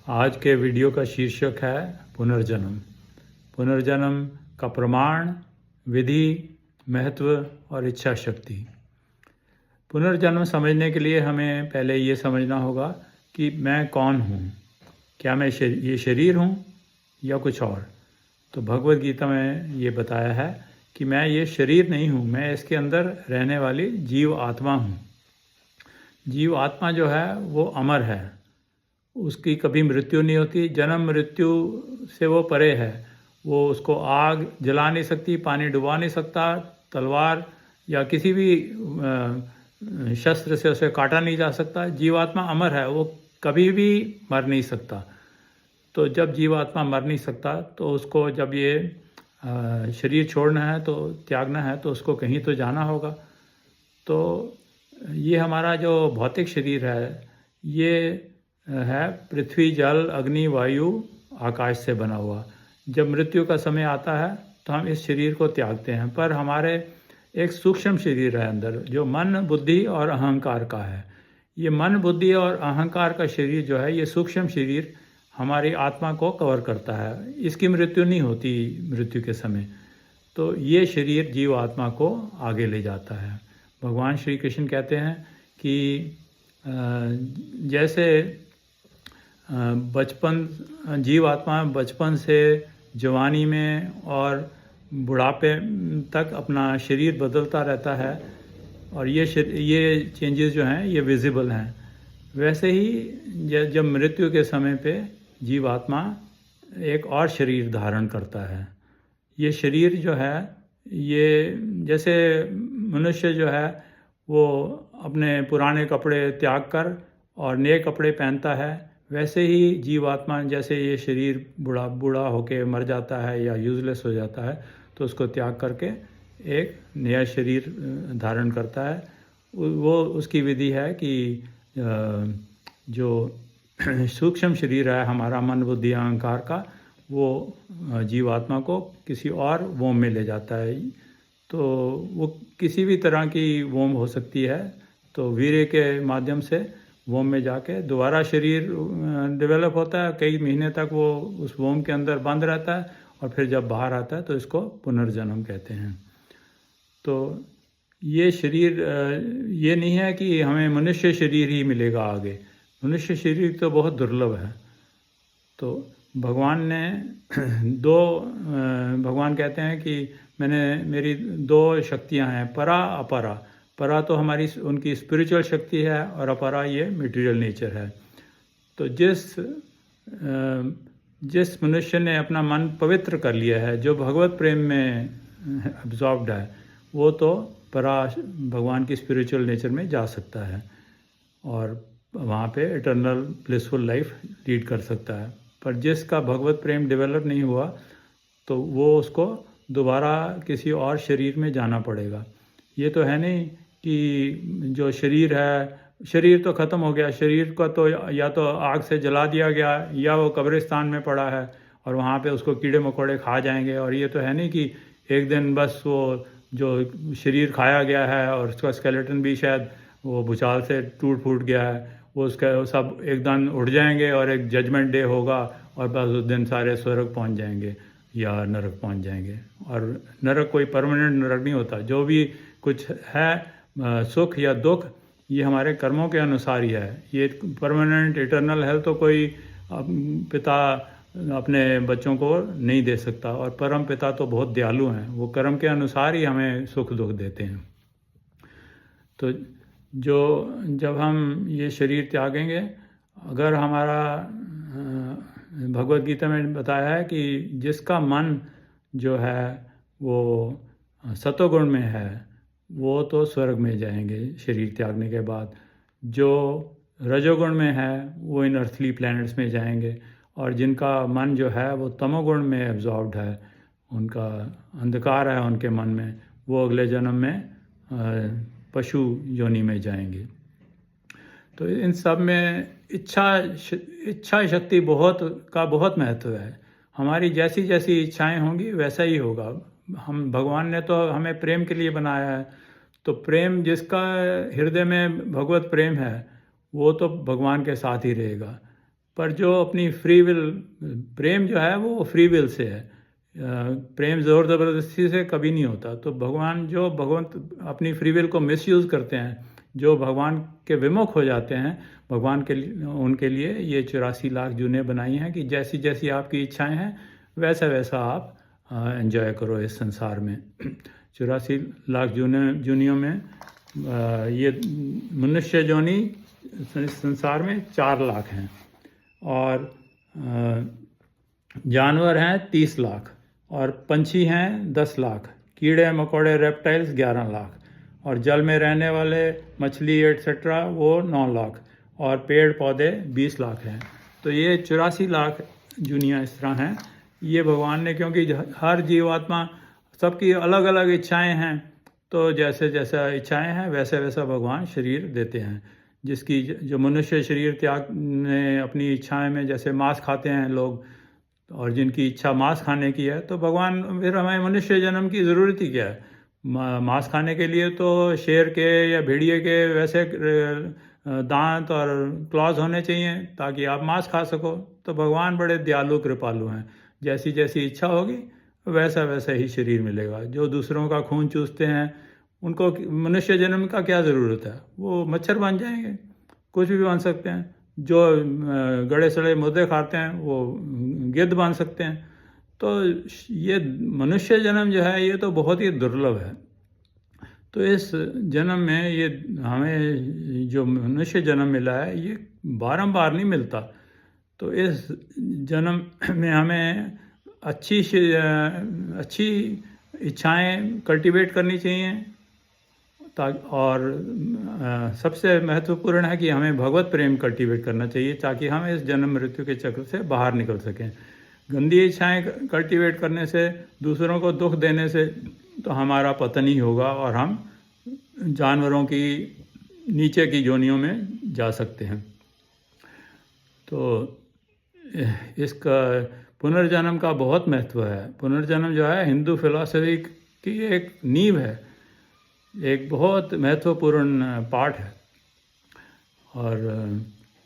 आज के वीडियो का शीर्षक है पुनर्जन्म। पुनर्जन्म का प्रमाण, विधि, महत्व और इच्छा शक्ति। पुनर्जन्म समझने के लिए हमें पहले ये समझना होगा कि मैं कौन हूँ। क्या मैं ये शरीर हूँ या कुछ और? तो भगवद गीता में ये बताया है कि मैं ये शरीर नहीं हूँ, मैं इसके अंदर रहने वाली जीव आत्मा हूँ। जीव आत्मा जो है वो अमर है, उसकी कभी मृत्यु नहीं होती। जन्म मृत्यु से वो परे है। वो उसको आग जला नहीं सकती, पानी डुबा नहीं सकता, तलवार या किसी भी शस्त्र से उसे काटा नहीं जा सकता। जीवात्मा अमर है, वो कभी भी मर नहीं सकता। तो जब जीवात्मा मर नहीं सकता तो उसको जब ये शरीर छोड़ना है, तो त्यागना है, तो उसको कहीं तो जाना होगा। तो ये हमारा जो भौतिक शरीर है, ये है पृथ्वी, जल, अग्नि, वायु, आकाश से बना हुआ। जब मृत्यु का समय आता है तो हम इस शरीर को त्यागते हैं, पर हमारे एक सूक्ष्म शरीर है अंदर, जो मन, बुद्धि और अहंकार का है। ये मन, बुद्धि और अहंकार का शरीर जो है, ये सूक्ष्म शरीर हमारी आत्मा को कवर करता है। इसकी मृत्यु नहीं होती मृत्यु के समय। तो ये शरीर जीव आत्मा को आगे ले जाता है। भगवान श्री कृष्ण कहते हैं कि जैसे बचपन, जीव आत्मा बचपन से जवानी में और बुढ़ापे तक अपना शरीर बदलता रहता है, और ये चेंजेस जो हैं ये विजिबल हैं। वैसे ही जब मृत्यु के समय पे जीव आत्मा एक और शरीर धारण करता है। ये शरीर जो है, ये जैसे मनुष्य जो है वो अपने पुराने कपड़े त्याग कर और नए कपड़े पहनता है, वैसे ही जीवात्मा जैसे ये शरीर बूढ़ा होके मर जाता है या यूजलेस हो जाता है, तो उसको त्याग करके एक नया शरीर धारण करता है। वो उसकी विधि है कि जो सूक्ष्म शरीर है हमारा मन, बुद्धि, अहंकार का, वो जीवात्मा को किसी और वोम में ले जाता है। तो वो किसी भी तरह की वोम हो सकती है। तो वीर्य के माध्यम से वोम में जाके दोबारा शरीर डेवलप होता है। कई महीने तक वो उस वोम के अंदर बंद रहता है, और फिर जब बाहर आता है तो इसको पुनर्जन्म कहते हैं। तो ये शरीर, ये नहीं है कि हमें मनुष्य शरीर ही मिलेगा आगे। मनुष्य शरीर तो बहुत दुर्लभ है। तो भगवान ने भगवान कहते हैं कि मेरी दो शक्तियां हैं, परा अपरा। परा तो हमारी उनकी स्पिरिचुअल शक्ति है, और अपरा ये मटेरियल नेचर है। तो जिस मनुष्य ने अपना मन पवित्र कर लिया है, जो भगवत प्रेम में एब्जॉर्ब्ड है, वो तो परा भगवान की स्पिरिचुअल नेचर में जा सकता है और वहाँ पे इटर्नल ब्लिसफुल लाइफ लीड कर सकता है। पर जिसका भगवत प्रेम डेवलप नहीं हुआ, तो वो उसको दोबारा किसी और शरीर में जाना पड़ेगा। ये तो है नहीं कि जो शरीर है, शरीर तो ख़त्म हो गया, शरीर का तो या तो आग से जला दिया गया, या वो कब्रिस्तान में पड़ा है और वहाँ पे उसको कीड़े मकोड़े खा जाएंगे। और ये तो है नहीं कि एक दिन बस वो जो शरीर खाया गया है और उसका स्केलेटन भी शायद वो भूचाल से टूट फूट गया है, वो उसका सब एक दिन उठ जाएंगे और एक जजमेंट डे होगा, और बस उस दिन सारे स्वर्ग पहुँच जाएंगे या नरक पहुँच जाएंगे। और नरक कोई परमानेंट नरक नहीं होता। जो भी कुछ है सुख या दुख, ये हमारे कर्मों के अनुसार ही है। ये परमानेंट इटर्नल हेल्थ तो कोई पिता अपने बच्चों को नहीं दे सकता, और परम पिता तो बहुत दयालु हैं, वो कर्म के अनुसार ही हमें सुख दुख देते हैं। तो जब हम ये शरीर त्यागेंगे, अगर हमारा भगवद गीता में बताया है कि जिसका मन जो है वो सतोगुण में है, वो तो स्वर्ग में जाएंगे शरीर त्यागने के बाद। जो रजोगुण में है वो इन अर्थली प्लैनेट्स में जाएंगे, और जिनका मन जो है वो तमोगुण में एब्जॉर्ब्ड है, उनका अंधकार है उनके मन में, वो अगले जन्म में पशु योनि में जाएंगे। तो इन सब में इच्छा शक्ति बहुत महत्व है। हमारी जैसी जैसी इच्छाएं होंगी वैसा ही होगा। हम भगवान ने तो हमें प्रेम के लिए बनाया है, तो प्रेम, जिसका हृदय में भगवत प्रेम है, वो तो भगवान के साथ ही रहेगा। पर जो अपनी फ्री विल, प्रेम जो है वो फ्री विल से है, प्रेम ज़ोर ज़बरदस्ती से कभी नहीं होता। तो भगवंत अपनी फ्री विल को मिसयूज़ करते हैं, जो भगवान के विमुख हो जाते हैं भगवान के लिए, उनके लिए ये 84 लाख जूने बनाई हैं कि जैसी जैसी आपकी इच्छाएं हैं वैसा वैसा आप एंजॉय करो इस संसार में। 84 लाख जूनियों में ये मनुष्य जोनी संसार में 4 लाख हैं, और जानवर हैं 30 लाख, और पंछी हैं 10 लाख, कीड़े मकोड़े रेप्टाइल्स 11 लाख, और जल में रहने वाले मछली एट्सेट्रा वो 9 लाख, और पेड़ पौधे 20 लाख हैं। तो ये 84 लाख दुनिया इस तरह हैं। ये भगवान ने, क्योंकि हर जीवात्मा सबकी अलग अलग इच्छाएं हैं, तो जैसे जैसा इच्छाएं हैं वैसे वैसा भगवान शरीर देते हैं। जिसकी जो मनुष्य शरीर त्याग ने अपनी इच्छाएं में, जैसे मांस खाते हैं लोग, और जिनकी इच्छा मांस खाने की है, तो भगवान फिर हमें मनुष्य जन्म की ज़रूरत ही क्या है। मांस खाने के लिए तो शेर के या भेड़िए के वैसे दांत और क्लॉज होने चाहिए ताकि आप मांस खा सको। तो भगवान बड़े दयालु कृपालु हैं, जैसी जैसी इच्छा होगी वैसा वैसा ही शरीर मिलेगा। जो दूसरों का खून चूसते हैं उनको मनुष्य जन्म का क्या ज़रूरत है, वो मच्छर बन जाएंगे, कुछ भी बन सकते हैं। जो गड़े सड़े मुर्दे खाते हैं वो गिद्ध बन सकते हैं। तो ये मनुष्य जन्म जो है ये तो बहुत ही दुर्लभ है। तो इस जन्म में ये हमें जो मनुष्य जन्म मिला है ये बारंबार नहीं मिलता। तो इस जन्म में हमें अच्छी इच्छाएं कल्टीवेट करनी चाहिए, और सबसे महत्वपूर्ण है कि हमें भगवत प्रेम कल्टीवेट करना चाहिए ताकि हम इस जन्म मृत्यु के चक्र से बाहर निकल सकें। गंदी इच्छाएं कल्टीवेट करने से, दूसरों को दुख देने से तो हमारा पतन ही होगा और हम जानवरों की नीचे की योनियों में जा सकते हैं। तो इसका पुनर्जन्म का बहुत महत्व है। पुनर्जन्म जो है हिंदू फिलॉसफी की एक नींव है, एक बहुत महत्वपूर्ण पार्ट है, और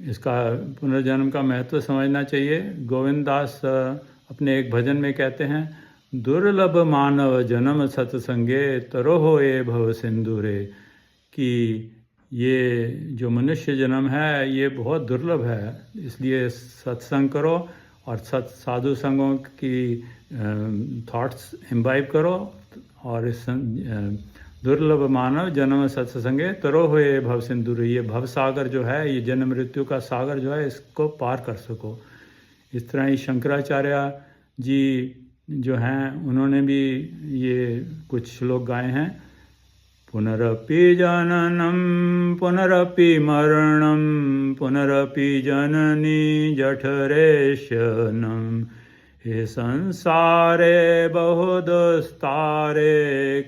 इसका पुनर्जन्म का महत्व समझना चाहिए। गोविंद दास अपने एक भजन में कहते हैं, दुर्लभ मानव जन्म सत्संगे तरोहो ये भव सिंधु रे, कि ये जो मनुष्य जन्म है ये बहुत दुर्लभ है, इसलिए सत्संग करो और साधु संगों की थॉट्स इम्बाइब करो, और इस दुर्लभ मानव जन्म सत्संगे तरो हुए भव सिंधु, ये भव सागर जो है, ये जन्म मृत्यु का सागर जो है, इसको पार कर सको। इस तरह ही शंकराचार्य जी जो हैं उन्होंने भी ये कुछ श्लोक गाए हैं। पुनरपि जननम पुनरपि मरणम पुनरपि जननी जठरेशनम, हे संसारे बहुदुस्तारे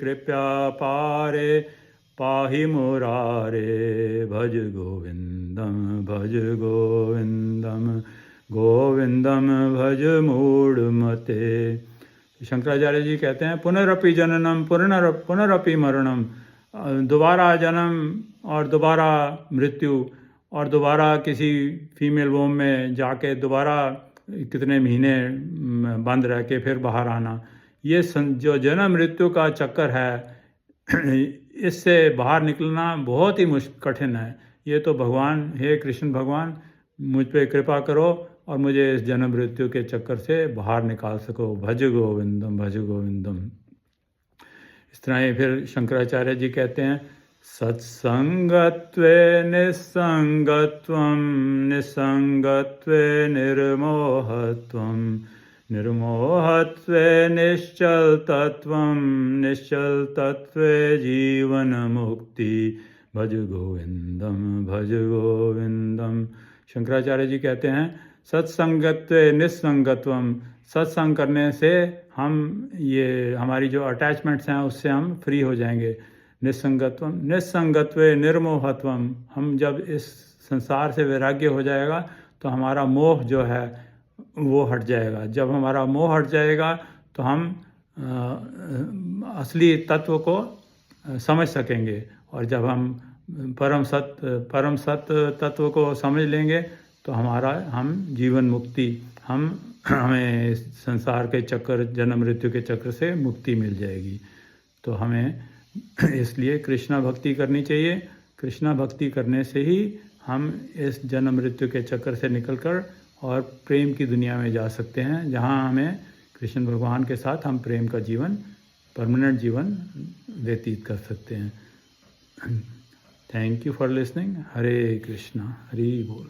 कृपया पारे पाहि मुरारे, भज गोविंदम गोविंदम भज मूढ़मते। शंकराचार्य जी कहते हैं पुनरपि जननम पुनरपि मरणम, दोबारा जन्म और दोबारा मृत्यु, और दोबारा किसी फीमेल वोम में जाके दोबारा कितने महीने बंद रह के फिर बाहर आना, ये जो जन्म मृत्यु का चक्कर है इससे बाहर निकलना बहुत ही कठिन है। ये तो भगवान, हे कृष्ण भगवान मुझ पे कृपा करो और मुझे इस जन्म मृत्यु के चक्कर से बाहर निकाल सको। भज गोविंदम भज गोविंदम। इस तरह ही फिर शंकराचार्य जी कहते हैं, सत्संगत्वे निस्संगत्वं निस्संगत्वे निर्मोहत्वं निर्मोहत्वे निश्चलतत्वं निश्चलतत्वे जीवन मुक्ति, भज गोविंदम भज गोविंदम। शंकराचार्य जी कहते हैं सत्संगत्वे निस्संगत्वम, सत्संग करने से हम ये हमारी जो अटैचमेंट्स हैं उससे हम फ्री हो जाएंगे। निस्संगत्वम निस्संगत्वे निर्मोहत्वम, हम जब इस संसार से वैराग्य हो जाएगा तो हमारा मोह जो है वो हट जाएगा। जब हमारा मोह हट जाएगा तो हम असली तत्व को समझ सकेंगे, और जब हम परम सत्य तत्व को समझ लेंगे तो हम जीवन मुक्ति, हमें संसार के चक्कर, जन्म मृत्यु के चक्र से मुक्ति मिल जाएगी। तो हमें इसलिए कृष्णा भक्ति करनी चाहिए। कृष्णा भक्ति करने से ही हम इस जन्म मृत्यु के चक्कर से निकलकर और प्रेम की दुनिया में जा सकते हैं, जहाँ हमें कृष्ण भगवान के साथ हम प्रेम का जीवन, परमानेंट जीवन व्यतीत कर सकते हैं। Thank you for listening. Hare Krishna, Hari बोल।